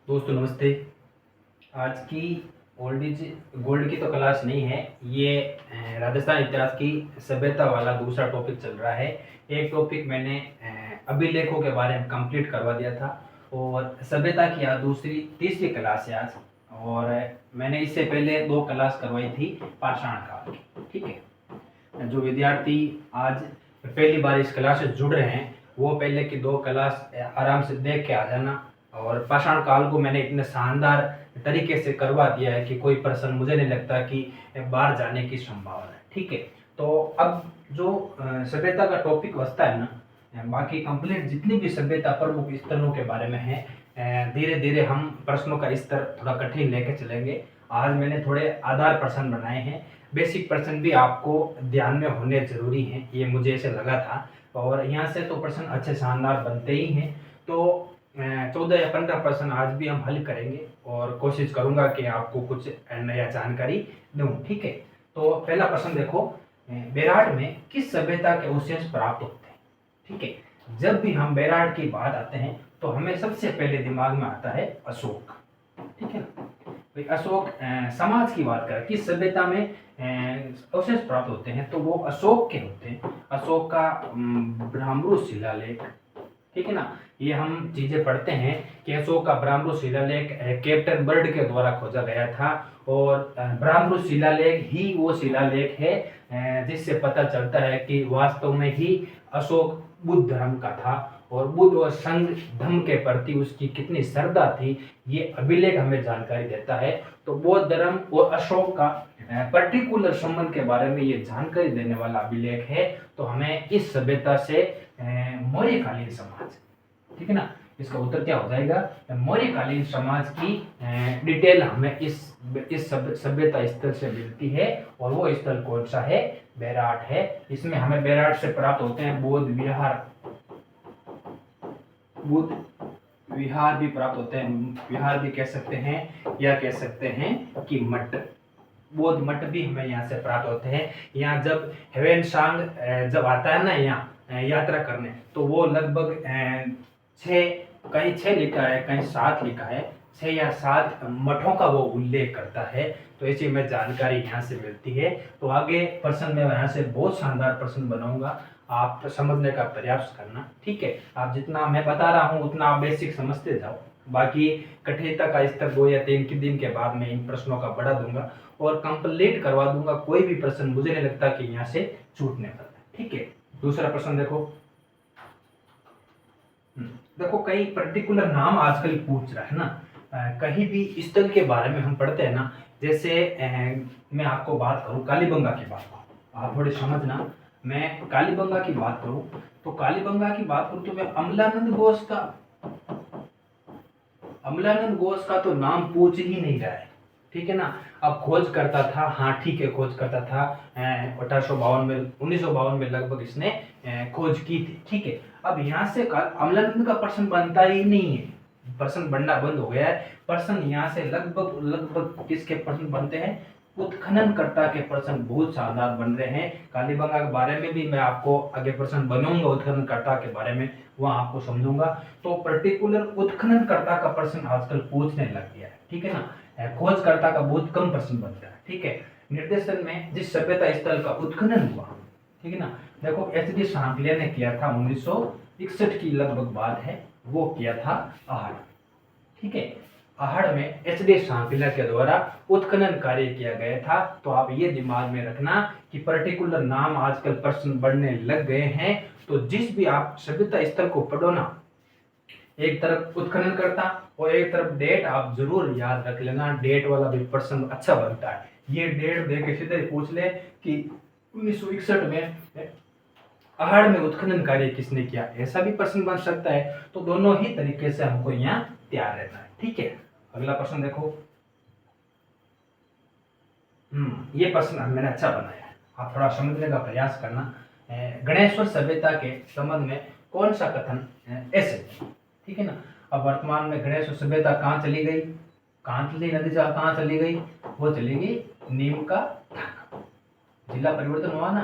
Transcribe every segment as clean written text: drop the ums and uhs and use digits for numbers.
दोस्तों नमस्ते। आज की ओल्ड इज गोल्ड की तो क्लास नहीं है। ये राजस्थान इतिहास की सभ्यता वाला दूसरा टॉपिक चल रहा है। एक टॉपिक मैंने अभिलेखों के बारे में कंप्लीट करवा दिया था और सभ्यता की आज तीसरी क्लास है आज। और मैंने इससे पहले 2 क्लास करवाई थी पाषाण काल की। ठीक है, जो विद्यार्थी आज पहली बार इस क्लास से जुड़ रहे हैं वो पहले की 2 क्लास आराम से देख के आ जाना। और पाषाण काल को मैंने इतने शानदार तरीके से करवा दिया है कि कोई प्रश्न मुझे नहीं लगता कि बाहर जाने की संभावना है। ठीक है, तो अब जो सभ्यता का टॉपिक बचता है ना, बाकी कंप्लीट जितनी भी सभ्यता प्रमुख स्थलों के बारे में है, धीरे धीरे हम प्रश्नों का स्तर थोड़ा कठिन लेके चलेंगे। आज मैंने थोड़े आधार प्रश्न बनाए हैं। बेसिक प्रश्न भी आपको ध्यान में होने जरूरी हैं, ये मुझे ऐसे लगा था। और यहाँ से तो प्रश्न अच्छे शानदार बनते ही हैं। तो 14 या 15 प्रश्न आज भी हम हल करेंगे और कोशिश करूंगा कि आपको कुछ नया जानकारी दूं। ठीक है, तो पहला प्रश्न देखो, बेराट में किस सभ्यता के अवशेष प्राप्त होते हैं? ठीक है, जब भी हम बेराट की बात आते हैं तो हमें सबसे पहले दिमाग में आता है अशोक। ठीक है ना, भाई अशोक समाज की बात करें किस सभ्यता में अवशेष प्राप्त होते हैं तो वो अशोक के होते हैं। अशोक का ब्राह्मण शिलालेख, ठीक है ना, ये हम चीजें पढ़ते हैं कि अशोक का ब्राह्मण शिलालेख कैप्टन बर्ड के द्वारा खोजा गया था। और ब्राह्मण शिलालेख ही वो शिलालेख है जिससे पता चलता है कि वास्तव में ही अशोक बुद्ध धर्म का था और बुद्ध और संघ धर्म के प्रति उसकी कितनी श्रद्धा थी, ये अभिलेख हमें जानकारी देता है। तो बौद्ध धर्म और अशोक का पर्टिकुलर संबंध के बारे में ये जानकारी देने वाला अभिलेख है। तो हमें इस सभ्यता से मौर्यकालीन समाज, ठीक है ना, इसका उत्तर क्या हो जाएगा? मौर्यकालीन समाज की डिटेल हमें इस सभ्यता स्थल से मिलती है। और वो स्थल कौन सा है? बेराट है। इसमें हमें बेराट से प्राप्त होते हैं बौद्ध विहार भी प्राप्त होते हैं। विहार भी कह सकते हैं या कह सकते हैं कि मठ, बौद्ध मठ भी हमें यहाँ से प्राप्त होते हैं। यहाँ जब हेवेन सांग जब आता है ना यहाँ यात्रा करने, तो वो लगभग 6 लिखा है, कहीं 7 लिखा है, 6 या 7 मठों का वो उल्लेख करता है। तो ऐसी हमें जानकारी यहाँ से मिलती है। तो आगे प्रश्न में यहाँ से बहुत शानदार प्रश्न बनाऊंगा, आप समझने का प्रयास करना। ठीक है, आप जितना मैं बता रहा हूँ उतना आप बेसिक समझते जाओ। बाकी कठिनता का स्तर 2 या 3 दिन के बाद मैं इन प्रश्नों का बढ़ा दूंगा और कंप्लीट करवा दूंगा। कोई भी प्रश्न मुझे नहीं लगता कि यहाँ से छूटने वाला है। ठीक है, दूसरा प्रश्न देखो। देखो कई पर्टिकुलर नाम आजकल पूछ रहा है ना, कहीं भी स्थल के बारे में हम पढ़ते हैं ना, जैसे मैं आपको बात करूं कालीबंगा की बात करूं, आप थोड़े समझना। मैं कालीबंगा की बात करूं तो मैं अमलानंद घोष का तो नाम पूछ ही नहीं रहा है। ठीक है ना, अब खोज करता था, हाँ ठीक है, खोज करता था 1952 में लगभग इसने खोज की थी। ठीक है, अब यहाँ से अमलानंद का प्रश्न बनता ही नहीं है, प्रश्न बनना बंद हो गया है। प्रश्न यहाँ से लगभग किसके प्रश्न बनते हैं? उत्खननकर्ता के प्रश्न बहुत शानदार बन रहे हैं। कालीबंगा के बारे में भी मैं आपको आगे प्रश्न बनूंगा, उत्खननकर्ता के बारे में वहां आपको समझूंगा। तो पर्टिकुलर उत्खननकर्ता का प्रश्न आजकल पूछने लग गया है। ठीक है ना, खोजकर्ता का बहुत कम प्रश्न बनता है। ठीक है, निर्देशन में जिस सभ्यता स्थल का उत्खनन हुआ, ठीक है ना, देखो एच डी सांकलिया ने किया था 1961 की लगभग बात है, वो किया था आहड़। ठीक है, आहड़ में एच डी सांकलिया के द्वारा उत्खनन कार्य किया गया था। तो आप ये दिमाग में रखना कि पर्टिकुलर नाम आजकल प्रश्न बढ़ने लग गए हैं। तो जिस भी आप सभ्यता स्थल को पढ़ो ना, एक तरफ उत्खनन करता और एक तरफ डेट आप जरूर याद रख लेना। डेट वाला भी प्रश्न अच्छा बनता है। ये डेट दे के सीधे पूछ ले कि 1961 में आहड़ में उत्खनन कार्य किसने किया, ऐसा भी प्रश्न बन सकता है। तो दोनों ही तरीके से हमको यहाँ तैयार रहना है। ठीक है, अगला प्रश्न देखो। ये प्रश्न मैंने अच्छा बनाया है, आप थोड़ा समझने का प्रयास करना। गणेश्वर सभ्यता के संबंध में कौन सा कथन ऐसे, ठीक है ना, अब वर्तमान में गणेश्वर सभ्यता कहाँ चली गई? कांतली नदी कहाँ चली गई? वो चली गई नीम का थाना। जिला परिवर्तन हुआ ना,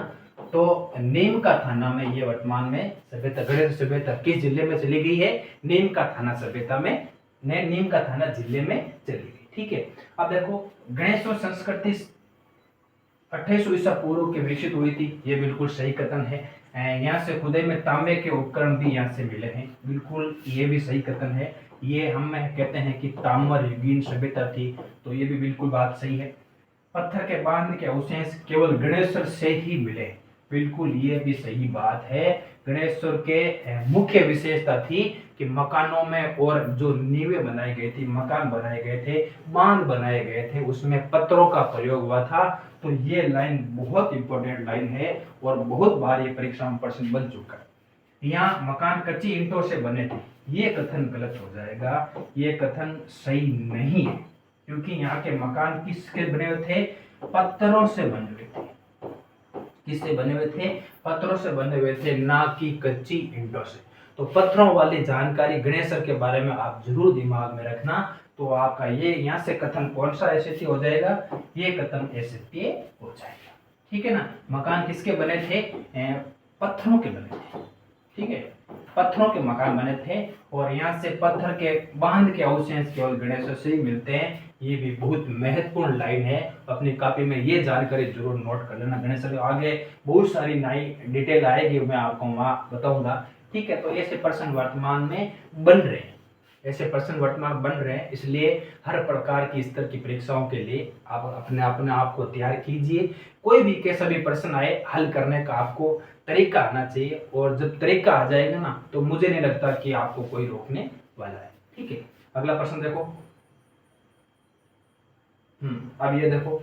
तो नीम का थाना में ये वर्तमान में सभ्यता, गणेश सभ्यता किस जिले में चली गई है? नीम का थाना सभ्यता में नीम का थाना जिले में चली गई। ठीक है, अब देखो गणेश्वर संस्कृति 2800 ईसा पूर्व के विकसित हुई थी, ये बिल्कुल सही कथन है। यहाँ से खुदाई में तांबे के उपकरण भी यहाँ से मिले हैं, बिल्कुल ये भी सही कथन है। ये हम कहते हैं कि ताम्र युगीन सभ्यता थी, तो ये भी बिल्कुल बात सही है। पत्थर के बांध के अवशेष केवल गणेश्वर से ही मिले, बिल्कुल ये भी सही बात है। गणेश्वर के मुख्य विशेषता थी कि मकानों में और जो नींवें बनाई गई थी, मकान बनाए गए थे, बांध बनाए गए थे, उसमें पत्थरों का प्रयोग हुआ था। तो ये लाइन बहुत इंपॉर्टेंट लाइन है और बहुत बार ये परीक्षा में प्रश्न बन चुका है। यहाँ मकान कच्ची ईंटों से बने थे, ये कथन गलत हो जाएगा, ये कथन सही नहीं है, क्योंकि यहाँ के मकान किसके बने हुए थे? पत्थरों से बने हुए थे। किससे बने हुए थे? पत्थरों से बने हुए थे, ना कि कच्ची ईंटों से। तो पत्थरों वाली जानकारी गणेश्वर के बारे में आप जरूर दिमाग में रखना। तो आपका ये यहाँ से कथन कौन सा एसएटी हो जाएगा? ये कथन एसएटी हो जाएगा। ठीक है ना, मकान किसके बने थे? पत्थरों के बने थे। ठीक है, पत्थरों के मकान बने थे और यहाँ से पत्थर के बांध के अवशेष केवल गणेश्वर से ही मिलते हैं। ये भी बहुत महत्वपूर्ण लाइन है, अपनी कॉपी में ये जानकारी जरूर नोट कर लेना। गणेश्वर आगे बहुत सारी नई डिटेल आएगी, मैं आपको वहाँ बताऊंगा। ठीक है, तो ऐसे प्रश्न वर्तमान में बन रहे हैं, ऐसे प्रश्न वर्तमान बन रहे हैं, इसलिए हर प्रकार की स्तर की परीक्षाओं के लिए आप अपने आप को तैयार कीजिए। कोई भी कैसा भी प्रश्न आए, हल करने का आपको तरीका आना चाहिए, और जब तरीका आ जाएगा ना, तो मुझे नहीं लगता कि आपको कोई रोकने वाला है। ठीक है, अगला प्रश्न देखो। अब ये देखो,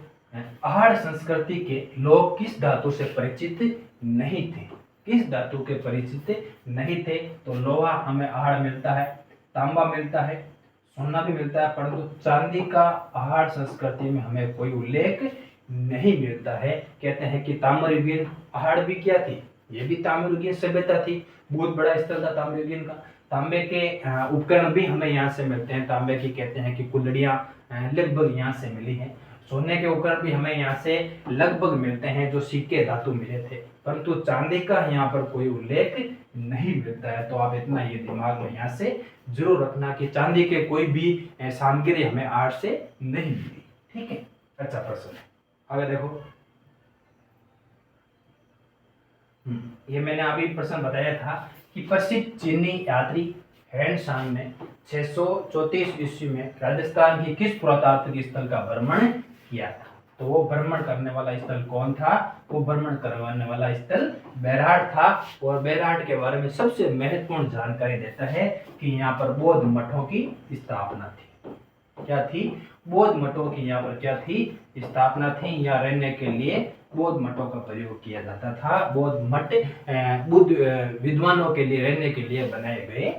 आहड़ संस्कृति के लोग किस धातु से परिचित नहीं थे? किस धातु के परिचित नहीं थे? तो लोहा हमें आहड़ मिलता है, तांबा मिलता है, सोना भी मिलता है, परंतु चांदी का आहड़ संस्कृति में हमें कोई उल्लेख नहीं मिलता है। कहते हैं कि ताम्रयुगीन आहड़ भी क्या थी? ये भी ताम्रयुगीन सभ्यता थी, बहुत बड़ा स्तर था ताम्रयुगीन का। तांबे के उपकरण भी हमें यहाँ से मिलते हैं, तांबे की कहते हैं कि कुल्हड़ियाँ लगभग यहाँ से मिली हैं। सोने के उपकरण भी हमें यहाँ से लगभग मिलते हैं, जो सिक्के धातु मिले थे, परंतु चांदी का यहाँ पर कोई उल्लेख नहीं मिलता है। तो आप इतना ये दिमाग में यहाँ से जरूर रखना कि चांदी के कोई भी सामग्री हमें आर्ट से नहीं मिली। ठीक है, अच्छा प्रश्न है। आगे देखो, ये मैंने अभी प्रश्न बताया था कि प्रसिद्ध चीनी यात्री हेनसांग ने 634 ईस्वी में राजस्थान की किस पुरातात्विक स्थल का भ्रमण किया था? तो वो भ्रमण करने वाला स्थल कौन था? वो भ्रमण करवाने वाला स्थल बैरहाट था। और बैरहाट के बारे में सबसे महत्वपूर्ण जानकारी देता है कि यहाँ पर बौद्ध मठों की स्थापना थी। क्या थी? बौद्ध मठों की यहाँ पर क्या थी? स्थापना थी। यहाँ रहने के लिए बौद्ध मठों का प्रयोग किया जाता था। बौद्ध मठ बुद्ध विद्वानों के लिए रहने के लिए बनाए गए।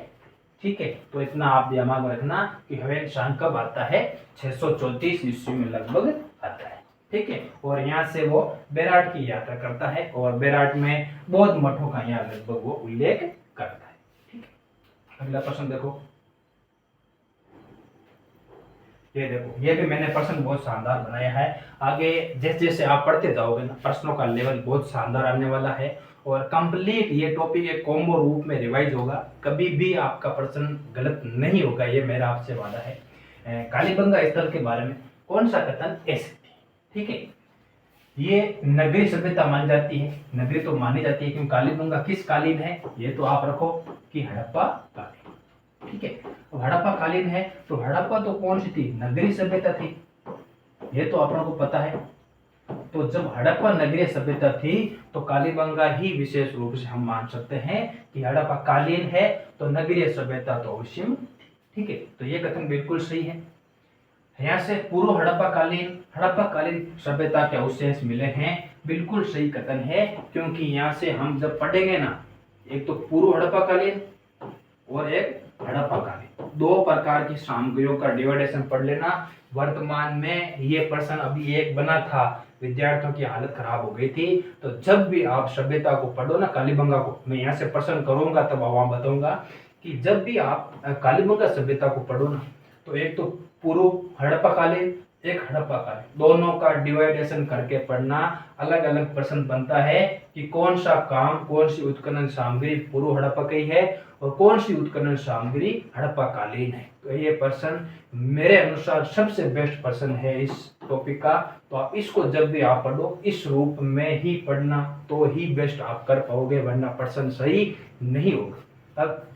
ठीक है, तो इतना आप दिमाग में रखना कि ह्वेनसांग कब आता है? 634 ईस्वी में लगभग आता है। ठीक है, और यहाँ से वो बैराट की यात्रा करता है और बैराट में बौद्ध मठों का यहाँ लगभग वो उल्लेख करता है। ठीक है, अगला प्रश्न देखो। ये देखो, ये भी मैंने प्रश्न बहुत शानदार बनाया है। आगे जैसे जैसे आप पढ़ते जाओगे ना, प्रश्नों का लेवल बहुत शानदार आने वाला है और कंप्लीट ये टॉपिक एक कॉम्बो रूप में रिवाइज होगा। कभी भी आपका प्रश्न गलत नहीं होगा, ये मेरा आपसे वादा है। कालीबंगा स्थल के बारे में कौन सा कथन ऐसे? ठीक है, ये नगरी सभ्यता मानी जाती है, नगरी तो मानी जाती है, क्योंकि कालीबंगा किस कालीन है? ये तो आप रखो कि हड़प्पा कालीन। ठीक है, तो हड़प्पा कालीन है, तो हड़प्पा तो कौन सी थी? नगरी सभ्यता थी, ये तो आप लोगों को पता है। तो जब हड़प्पा नगरीय सभ्यता थी तो कालीबंगा ही विशेष रूप से हम मान सकते हैं कि हड़प्पा कालीन है, तो नगरीय सभ्यता तो अवश्य। ठीक है, तो ये कथन बिल्कुल सही है। यहाँ से पूर्व हड़प्पा कालीन सभ्यता के अवशेष मिले हैं, बिल्कुल सही कथन है। क्योंकि यहाँ से हम जब पढ़ेंगे ना, एक तो पूर्व हड़प्पा कालीन और एक हड़प्पा कालीन, दो प्रकार की सामग्रियों का डिवाइडेशन पढ़ लेना। वर्तमान में ये प्रश्न अभी एक बना था, विद्यार्थियों की हालत खराब हो गई थी। तो जब भी आप सभ्यता को पढ़ो ना, कालीबंगा को, मैं यहाँ से प्रश्न करूंगा तब वहां बताऊंगा कि जब भी आप कालीबंगा सभ्यता को पढ़ो ना, तो एक तो पूर्व हड़प्पा कालीन एक हड़प्पा कालीन, दोनों का डिवाइडेशन करके पढ़ना। अलग अलग प्रश्न बनता है कि कौन सा काम, कौन सी उत्खनन सामग्री पूर्व हड़प्पा की है और कौन सी उत्खनन सामग्री हड़प्पा कालीन है। तो ये प्रश्न मेरे अनुसार सबसे बेस्ट प्रश्न है इस टॉपिक का। तो आप इसको जब भी आप पढ़ो इस रूप में ही पढ़ना, तो ही बेस्ट आप कर पाओगे, वरना प्रश्न सही नहीं होगा। अब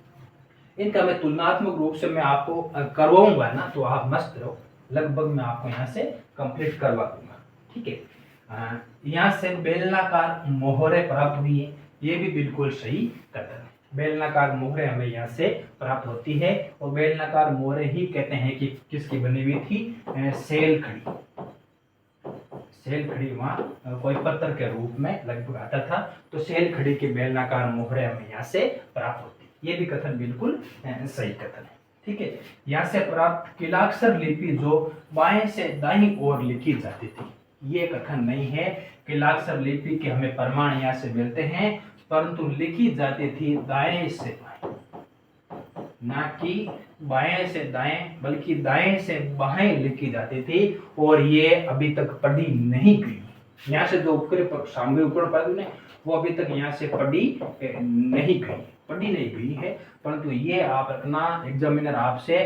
इनका मैं तुलनात्मक रूप से मैं आपको करवाऊंगा ना, तो आप मस्त रहो। लगभग मैं आपको यहाँ से कंप्लीट करवा दूंगा, ठीक है। यहाँ से बेलनाकार मोहरे प्राप्त हुई है, ये भी बिल्कुल सही कथन है। बेलनाकार मोहरे हमें यहाँ से प्राप्त होती है, और बेलनाकार मोहरे ही कहते हैं कि किसकी बनी हुई थी, सेल खड़ी। सेल खड़ी वहाँ कोई पत्थर के रूप में लगभग आता था, तो सेल खड़ी के बेलनाकार मोहरे हमें यहाँ से प्राप्त होती है। ये भी कथन बिल्कुल सही कथन है, ठीक है। यहाँ से प्राप्त किलाक्षर लिपि जो बाएं से दाईं ओर लिखी जाती थी, ये कथन नहीं है। किलाक्षर लिपि के हमें प्रमाण यहाँ से मिलते हैं, परंतु लिखी जाती थी दाएं से बाएं, ना कि बाएं से दाएं, बल्कि दाएं से बाएं लिखी जाती थी, और ये अभी तक पढ़ी नहीं गई। यहाँ से जो उपकर सामग्री ऊपर पढ़ी ने, वो अभी तक यहाँ से पढ़ी नहीं गई है। परंतु ये आप रखना, एग्जामिनर आपसे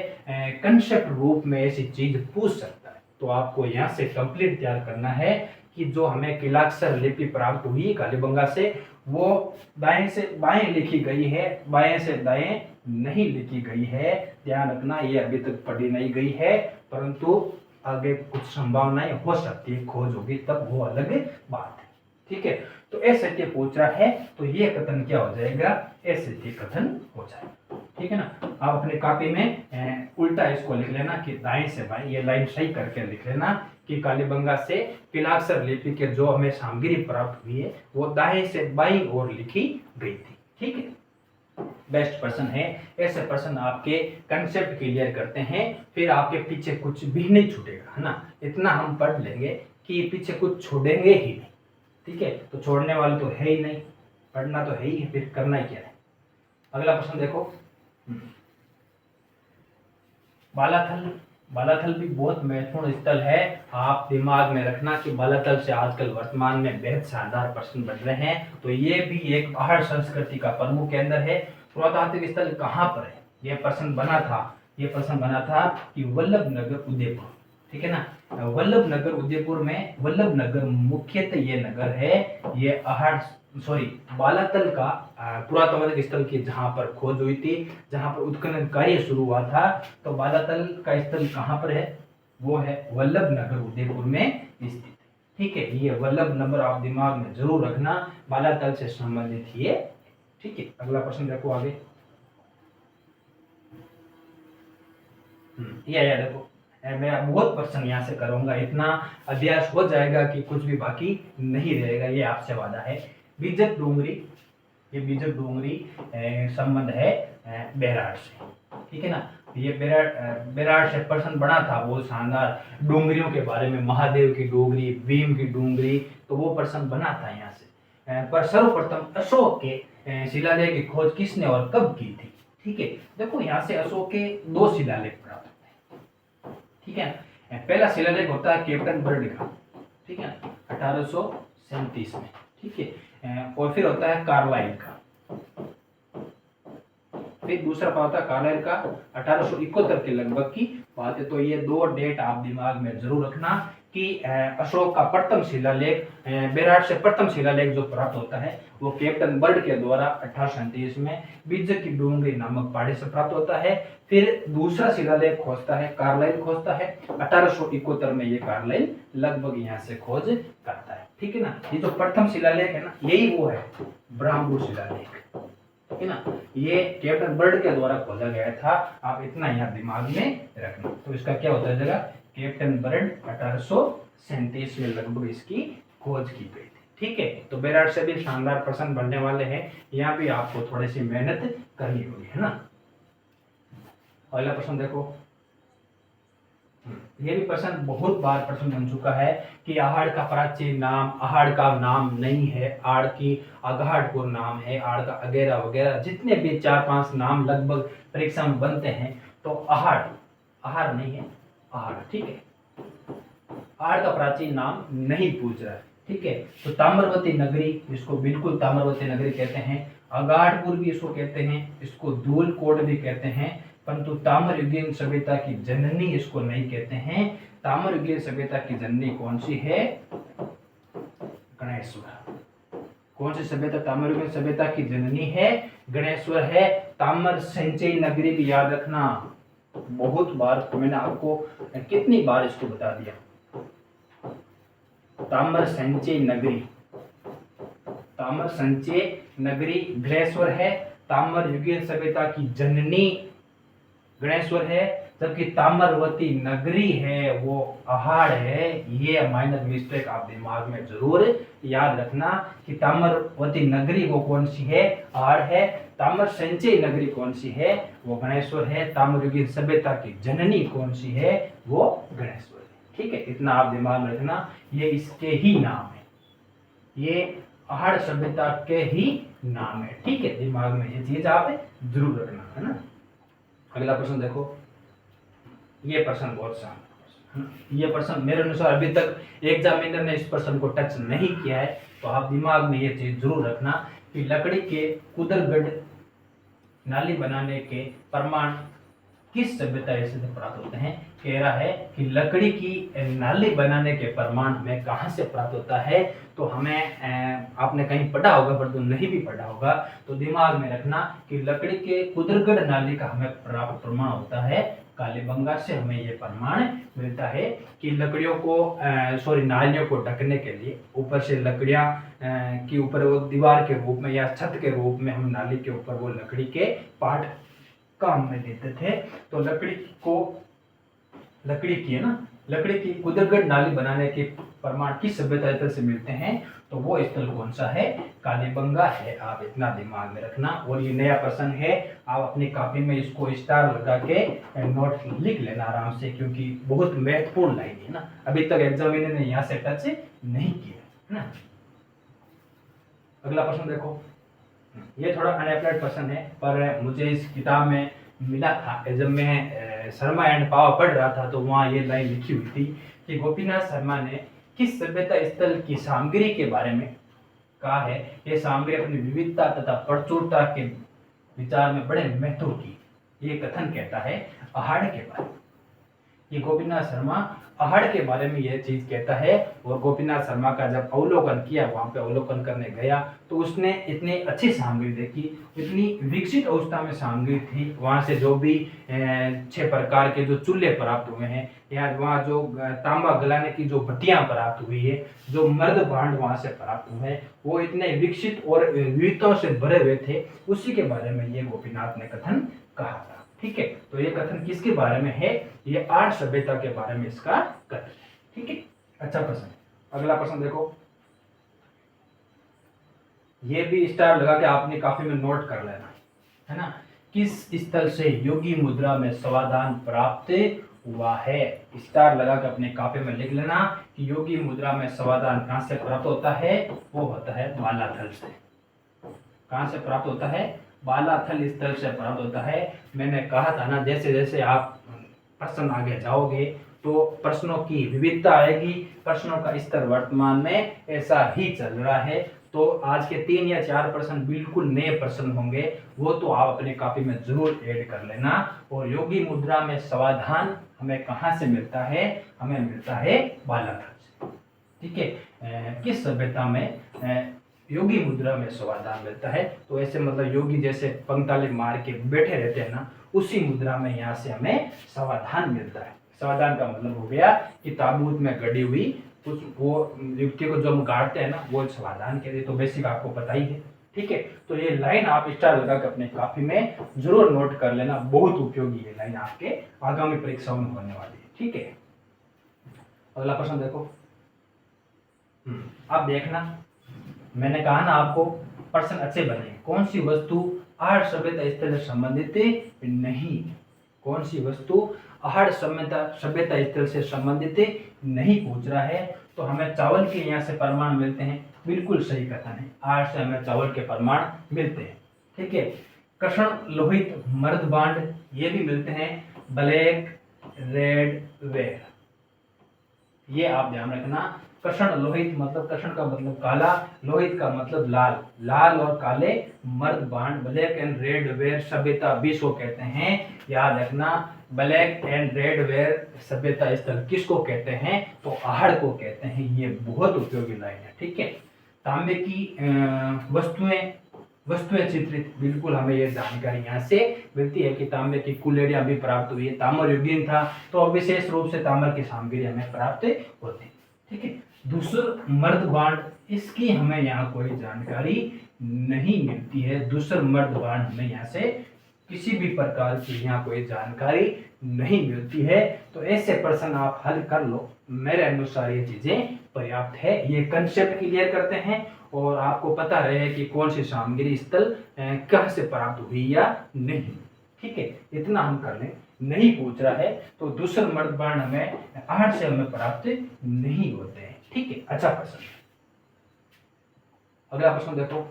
कंसेप्ट रूप में ऐसी चीज पूछ सकता है। तो आपको यहाँ से कंप्लीट तैयार करना है कि जो हमें किलाक्षर लिपि प्राप्त हुई कालीबंगा से, वो दाएं से बाएं लिखी गई है, बाएं से दाएं नहीं लिखी गई है। ध्यान रखना, ये अभी तक पढ़ी नहीं गई है, परंतु आगे कुछ संभावनाएं हो सकती है, खोज होगी तब वो अलग बात है, ठीक है। तो ऐसे के पूछ रहा है, तो ये कथन क्या हो जाएगा, ऐसे के कथन हो जाएगा, ठीक है ना। आप अपने कॉपी में उल्टा इसको लिख लेना कि दाएं से बाएं, ये लाइन सही करके लिख लेना कि कालीबंगा से किलाक्षर लिपि के जो हमें सामग्री प्राप्त हुई है, वो दाएं से बाईं ओर लिखी गई थी, ठीक है। बेस्ट प्रश्न है। ऐसे प्रश्न आपके कंसेप्ट क्लियर करते हैं, फिर आपके पीछे कुछ भी नहीं छूटेगा, है ना। इतना हम पढ़ लेंगे कि पीछे कुछ छोड़ेंगे ही नहीं, ठीक है। तो छोड़ने वाले तो है ही नहीं, पढ़ना तो है ही, फिर करना ही क्या है। अगला प्रश्न देखो, बालाथल। बालाथल भी बहुत महत्वपूर्ण स्थल है। आप दिमाग में रखना कि बालाथल से आजकल वर्तमान में बेहद शानदार प्रश्न बन रहे हैं। तो ये भी एक पहाड़ संस्कृति का प्रमुख केंद्र है। पुरातात्विक स्थल कहाँ पर है, ये प्रश्न बना था कि वल्लभनगर उदयपुर, ठीक है ना। वल्लभनगर उदयपुर में, वल्लभनगर मुख्यतः ये नगर है, ये बालातल का पुरातात्विक स्थल की जहां पर खोज हुई थी, जहां पर उत्खनन कार्य शुरू हुआ था। तो बालातल का स्थल कहां पर है, वो है वल्लभनगर उदयपुर में स्थित, ठीक है। ये वल्लभनगर आप दिमाग में जरूर रखना, बालातल से संबंधित ये, ठीक है। अगला प्रश्न देखो आगे, ये देखो, मैं बहुत प्रश्न यहाँ से करूंगा, इतना अभ्यास हो जाएगा कि कुछ भी बाकी नहीं रहेगा, ये आपसे वादा है। बीजक डोंगरी, ये बीजक डोंगरी संबंध है बेराड़ से, ठीक है ना। ये बेराड़ से प्रश्न बना था बहुत शानदार, डोंगरियों के बारे में, महादेव की डोंगरी, भीम की डोंगरी, तो वो प्रश्न बना था यहाँ से। पर सर्वप्रथम अशोक के शिलालेख की खोज किसने और कब की थी, ठीक है। देखो यहाँ से अशोक के 2 शिलालेख प्राप्त होते हैं, ठीक है। पहला शिलालेख होता है कैप्टन बर्ड का, ठीक है, 1837 में, ठीक है। और फिर होता है कार्लाइल का, फिर दूसरा होता है कार्लाइल का 1871 के लगभग की बात है। तो ये 2 डेट आप दिमाग में जरूर रखना कि अशोक का प्रथम शिलालेख, बेराड़ से प्रथम शिलालेख जो प्राप्त होता है, वो कैप्टन बर्ड के द्वारा 1837 में बीजक की डोंगरी नामक पहाड़ी से प्राप्त होता है। फिर दूसरा शिलालेख खोजता है कार्लाइल, खोजता है 1871 में, ये कार्लाइल लगभग यहाँ से खोज करता है, ठीक है ना। ये जो प्रथम शिलालेख है ना, यही वो है ब्राह्मण शिलालेख, ठीक है ना। ये कैप्टन बर्ड के द्वारा खोजा गया था, आप इतना यहाँ दिमाग में रखना। तो इसका क्या होता है जगह, कैप्टन बर्ड 1837 में लगभग इसकी खोज की गई थी, ठीक है। तो बेराड़ से भी शानदार प्रश्न बनने वाले हैं, यहाँ भी आपको थोड़ी सी मेहनत करनी होगी, है ना। अगला प्रश्न देखो, ये भी प्रश्न बहुत बार प्रश्न बन चुका है कि आहाड़ का प्राचीन नाम, आहाड़ का नाम नहीं है, आड़ की अगाहड़पुर नाम है, आड़ का अगेरा वगैरह जितने भी 4-5 नाम लगभग परीक्षा में बनते हैं, तो आहाड़ नहीं है, आहाड़, ठीक है। आड़ का प्राचीन नाम नहीं पूछ रहा है, ठीक है। तो ताम्रवती नगरी, इसको बिल्कुल ताम्रवती नगरी कहते हैं। अगाड़पुर भी इसको कहते हैं, इसको धूलकोट भी कहते हैं, परंतु ताम्रयुगीन सभ्यता की जननी इसको नहीं कहते हैं। ताम्रयुगीन सभ्यता की जननी कौन सी है? गणेश्वर। कौन सी सभ्यता ताम्रयुगीन सभ्यता की जननी है? गणेश्वर है। ताम्र संचय नगरी भी याद रखना, बहुत बार मैंने आपको कितनी बार इसको बता दिया। ताम्र संचय नगरी, ताम्र संचय नगरी गणेश्वर है। ताम्रयुगीन सभ्यता की जननी गणेश्वर है, जबकि ताम्रवती नगरी है वो अहाड़ है। ये माइनर मिस्टेक आप दिमाग में जरूर याद रखना कि ताम्रवती नगरी वो कौन सी है? अहाड़ है। ताम्र संचय नगरी कौन सी है? वो गणेश्वर है। ताम्रयुगीन सभ्यता की जननी कौन सी है? वो गणेश्वर है, ठीक है। इतना आप दिमाग में रखना, ये इसके ही नाम है, ये अहाड़ सभ्यता के ही नाम है, ठीक है। दिमाग में ये चीज आप जरूर रखना, है ना। अगला प्रश्न देखो, ये प्रश्न बहुत शानदार है। ये प्रश्न मेरे अनुसार अभी तक एग्जामिनर ने इस प्रश्न को टच नहीं किया है, तो आप दिमाग में ये चीज जरूर रखना कि लकड़ी के कुदरगढ़ नाली बनाने के प्रमाण किस सभ्यता से प्राप्त होते हैं? कह रहा है कि लकड़ी की नाली बनाने के प्रमाण हमें कहाँ से प्राप्त होता है? तो हमें आपने कहीं पढ़ा होगा, पर तो नहीं भी पढ़ा होगा, तो दिमाग में रखना कि लकड़ी के कुदरगढ़ नाली का हमें प्राप्त प्रमाण होता है कालीबंगा से। हमें ये प्रमाण मिलता है कि लकड़ियों को नालियों को ढकने के लिए ऊपर से लकड़ियां के ऊपर वो दीवार के रूप में या छत के रूप में हम नाली के ऊपर वो लकड़ी के पार्ट काम में लेते थे। तो लकड़ी की है ना, लकड़ी की कुदरगढ़ नाली बनाने के प्रमाण किस सभ्यता स्थल से मिलते हैं? तो वो स्थल कौन सा है? कालीबंगा है। आप इतना दिमाग में रखना। और ये नया प्रश्न है, आप अपनी कॉपी में इसको स्टार लगा के नोट लिख लेना आराम से, क्योंकि बहुत महत्वपूर्ण लाइन है ना, अभी तक एग्जामिनर ने यहाँ से टच नहीं किया है ना। अगला प्रश्न देखो, ये थोड़ा अनएप्लाइड प्रश्न है, पर मुझे इस किताब में मिला था। जब मैं शर्मा एंड पावा पढ़ रहा था तो वहाँ ये लाइन लिखी हुई थी कि गोपीनाथ शर्मा ने किस सभ्यता स्थल की सामग्री के बारे में कहा है? ये सामग्री अपनी विविधता तथा प्रचुरता के विचार में बड़े महत्व की। ये कथन कहता है अहाड़ के बारे में। ये गोपीनाथ शर्मा अहाड़ के बारे में यह चीज कहता है। और गोपीनाथ शर्मा का जब अवलोकन किया, वहां पे अवलोकन करने गया, तो उसने इतनी अच्छी सामग्री देखी, इतनी विकसित अवस्था में सामग्री थी। वहां से जो भी 6 प्रकार के जो चूल्हे प्राप्त हुए हैं, या वहाँ जो तांबा गलाने की जो भट्टियां प्राप्त हुई है, जो मर्द भांड वहां से प्राप्त हुए हैं, वो इतने विकसित और विविधताओं से भरे हुए थे। उसी के बारे में ये गोपीनाथ ने कथन कहा था, ठीक है। तो ये कथन किसके बारे में है? ये आर्य सभ्यता के बारे में इसका कथन है, ठीक है। अच्छा प्रश्न। अगला प्रश्न देखो, ये भी स्टार लगा के आपने काफी में नोट कर लेना, है ना। किस स्थल से योगी मुद्रा में समाधान प्राप्त हुआ है? स्टार लगा के अपने कापी में लिख लेना कि योगी मुद्रा में समाधान कहां से प्राप्त होता है? वो होता है बालाथल से। कहां से प्राप्त होता है? बालाथल स्थल से प्राप्त होता है। मैंने कहा था ना, जैसे जैसे आप प्रश्न आगे जाओगे तो प्रश्नों की विविधता आएगी। प्रश्नों का स्तर वर्तमान में ऐसा ही चल रहा है। तो आज के 3 या 4 प्रश्न बिल्कुल नए प्रश्न होंगे, वो तो आप अपने कॉपी में जरूर ऐड कर लेना। और योगी मुद्रा में समाधान हमें कहाँ से मिलता है? हमें मिलता है बालाथल से, ठीक है। किस सभ्यता में योगी मुद्रा में समाधान मिलता है? तो ऐसे मतलब योगी जैसे पंक्ताली मार के बैठे रहते हैं ना, उसी मुद्रा में यहाँ से हमें समाधान मिलता है। समाधान का मतलब हो गया कि ताबूत में गड़ी हुई कुछ वो युक्ति को जो हम गाड़ते हैं ना, वो समाधान के लिए। तो बेसिक आपको पता ही है, ठीक है। तो ये लाइन आप स्टार लगा के अपने कॉपी में जरूर नोट कर लेना, बहुत उपयोगी है लाइन, आपके आगामी परीक्षाओं में होने वाली है, ठीक है। अगला प्रश्न देखो, आप देखना, मैंने कहा ना आपको प्रश्न अच्छे बने। कौन सी वस्तु आर्य सभ्यता स्थल से संबंधित नहीं? कौन सी वस्तु आर्य सभ्यता स्थल से संबंधित नहीं पूछ रहा है? तो हमें चावल के यहाँ से प्रमाण मिलते हैं, बिल्कुल सही कथन है। आर्य से हमें चावल के प्रमाण मिलते हैं, ठीक है। कृष्ण लोहित मर्द बांड ये भी मिलते हैं, ब्लैक रेड वेयर, ये आप ध्यान रखना। कृष्ण लोहित मतलब कृष्ण का मतलब काला, लोहित का मतलब लाल। लाल और काले मर्द bond, black and red ware सभ्यता बीस को कहते हैं। याद रखना, ब्लैक एंड रेड वेयर सभ्यता स्थल किसको कहते हैं? तो आहड़ को कहते हैं। ये बहुत उपयोगी लाइन है, ठीक है। तांबे की वस्तुएं चित्रित, बिल्कुल हमें ये जानकारी यहाँ से मिलती है कि तांबे की कुल्हाड़ियां भी प्राप्त हुई है। ताम्र युगीन था तो विशेष रूप से ताम्र की सामग्री हमें प्राप्त होती है, ठीक है। दूसर मर्द बांड, इसकी हमें यहाँ कोई जानकारी नहीं मिलती है। दूसर मर्द बांड हमें यहाँ से किसी भी प्रकार की यहाँ कोई जानकारी नहीं मिलती है। तो ऐसे प्रश्न आप हल कर लो, मेरे अनुसार ये चीजें पर्याप्त है। ये कंसेप्ट क्लियर करते हैं और आपको पता रहे कि कौन सी सामग्री स्थल कहाँ से प्राप्त हुई या नहीं, ठीक है। इतना हम कर लें। नहीं पूछ रहा है तो दूसरे मर्द बाण हमें आहड़ से हमें प्राप्त नहीं होते हैं, ठीक है। अच्छा प्रश्न, अगला प्रश्न देखो।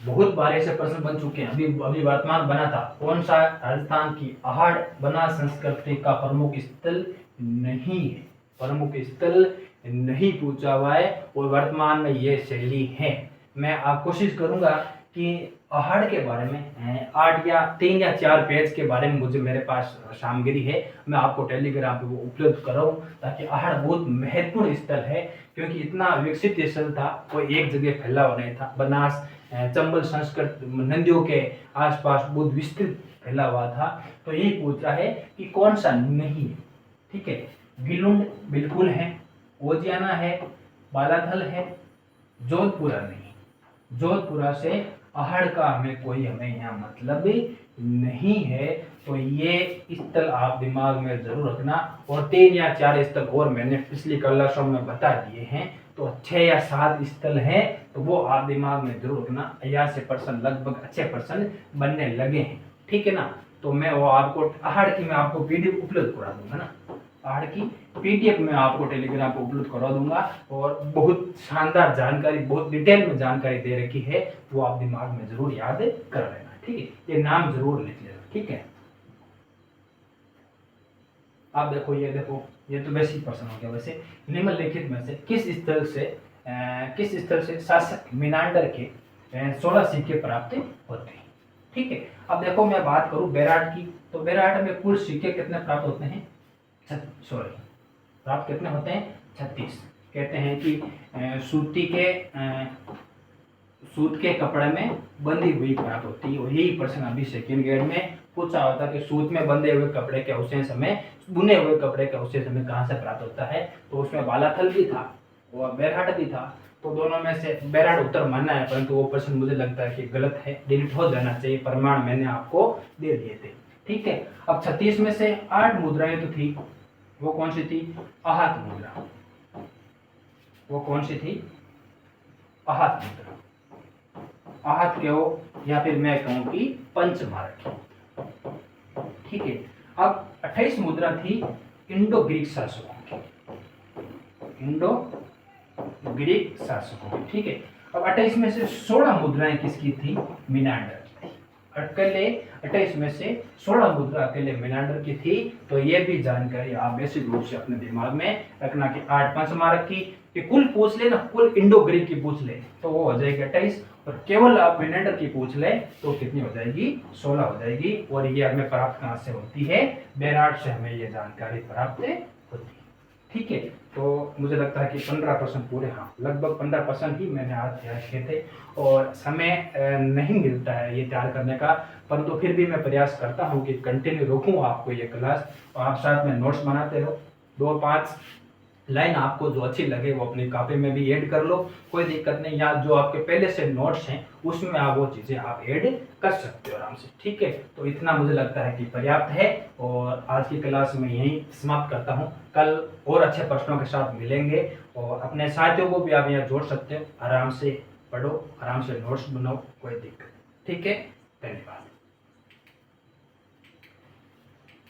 बहुत बार ऐसे प्रश्न बन चुके हैं, अभी वर्तमान बना था। कौन सा राजस्थान की आहड़ बना संस्कृति का प्रमुख स्थल नहीं है? प्रमुख स्थल नहीं पूछा हुआ है और वर्तमान में ये शैली है। मैं आप कोशिश करूंगा कि आहड़ के बारे में 8 या 3 या 4 पेज के बारे में मुझे मेरे पास सामग्री है, मैं आपको टेलीग्राम पे वो उपलब्ध कराऊं, ताकि आहड़ बहुत महत्वपूर्ण स्थल है। क्योंकि इतना विकसित स्थल था, कोई एक जगह फैला हुआ नहीं था। बनास चंबल संस्कृत नदियों के आसपास बहुत विस्तृत फैला हुआ था। तो यही पूछ रहा है कि कौन सा नहीं है, ठीक है। गिलुंड बिल्कुल है, ओजियाना है, बालाथल है, जोधपुरा नहीं। जोधपुरा से आहड़ का हमें यहाँ मतलब नहीं है। तो ये स्थल आप दिमाग में जरूर रखना। और 3 या 4 स्थल और मैंने पिछली क्लासों में बता दिए हैं, तो 6 या 7 स्थल हैं, तो वो आप दिमाग में जरूर रखना। यहाँ से प्रश्न लगभग अच्छे प्रश्न बनने लगे हैं, ठीक है ना। तो मैं वो आपको आहड़ की मैं आपको पीडीएफ उपलब्ध करा दूंगा ना, आहड़ की पीडीएफ में आपको टेलीग्राम पर उपलब्ध करा दूंगा। और बहुत शानदार जानकारी, बहुत डिटेल में जानकारी दे रखी है, वो आप दिमाग में जरूर याद कर लेना, ठीक है। ये नाम जरूर लिख लेना, ठीक है। आप देखो, ये तो बेसिक प्रश्न हो गया। वैसे निम्नलिखित में से किस स्थल से शासक मीनांडर के 16 सिक्के प्राप्त होते हैं, ठीक है। अब देखो, मैं बात करूं बेराट की, तो बेराट में कुल सिक्के कितने प्राप्त होते हैं? प्राप्त कितने होते हैं? 36। कहते हैं कि सूत के कपड़े में बंधी हुई प्राप्त होती है। और यही प्रश्न अभी सेकेंड ग्रेड में पूछा होता कि सूत में बंधे हुए कपड़े के अवशेष हमें, बुने हुए कपड़े के अवशेष हमें कहाँ से प्राप्त होता है? तो उसमें बालाथल भी था और बेरहाट भी था। तो दोनों में से बेरहाट उत्तर मानना है, परंतु वो प्रश्न मुझे लगता है कि गलत है, डिलीट हो जाना चाहिए। प्रमाण मैंने आपको दे दिए थे, ठीक है। अब 36 में से 8 मुद्राएं तो थी, वो कौन सी थी? आहत मुद्रा। वो कौन सी थी? आहत मुद्रा। आहत कहो या फिर मैं कहूं कि पंचमार्क, ठीक है। अब 28 मुद्रा थी इंडो ग्रीक शासकों की, इंडो ग्रीक शासकों की, ठीक है। अब 28 में से 16 मुद्राएं किसकी थी? मीनांडर की। अकेले 28 में से 16 मुद्रा अकेले मीनांडर की थी। तो ये भी जानकारी आप बेसिक रूप से अपने दिमाग में रखना कि 8 पंचमार्क की, कि कुल पूछ ले ना, कुल इंडो ग्रीक की पूछ ले तो वो हो जाएगी 28, और केवल आप मीनांडर की पूछ ले तो कितनी हो जाएगी? 16 हो जाएगी। और ये हमें प्राप्त कहाँ से होती है? बेराट से हमें ये जानकारी प्राप्त होती है, ठीक है। तो मुझे लगता है कि 15% पूरे, हाँ लगभग 15% ही मैंने आज तैयार किए थे। और समय नहीं मिलता है ये तैयार करने का, परंतु फिर भी मैं प्रयास करता हूँ कि कंटिन्यू रखूँ आपको ये क्लास, और आप साथ में नोट्स बनाते रहो। 2-5 लाइन आपको जो अच्छी लगे वो अपनी कॉपी में भी ऐड कर लो, कोई दिक्कत नहीं। या जो आपके पहले से नोट्स हैं उसमें आप वो चीज़ें आप ऐड कर सकते हो आराम से, ठीक है। तो इतना मुझे लगता है कि पर्याप्त है, और आज की क्लास में यहीं समाप्त करता हूँ। कल और अच्छे प्रश्नों के साथ मिलेंगे, और अपने साथियों को भी आप यहाँ जोड़ सकते हो। आराम से पढ़ो, आराम से नोट्स बनाओ, कोई दिक्कत, ठीक है। धन्यवाद।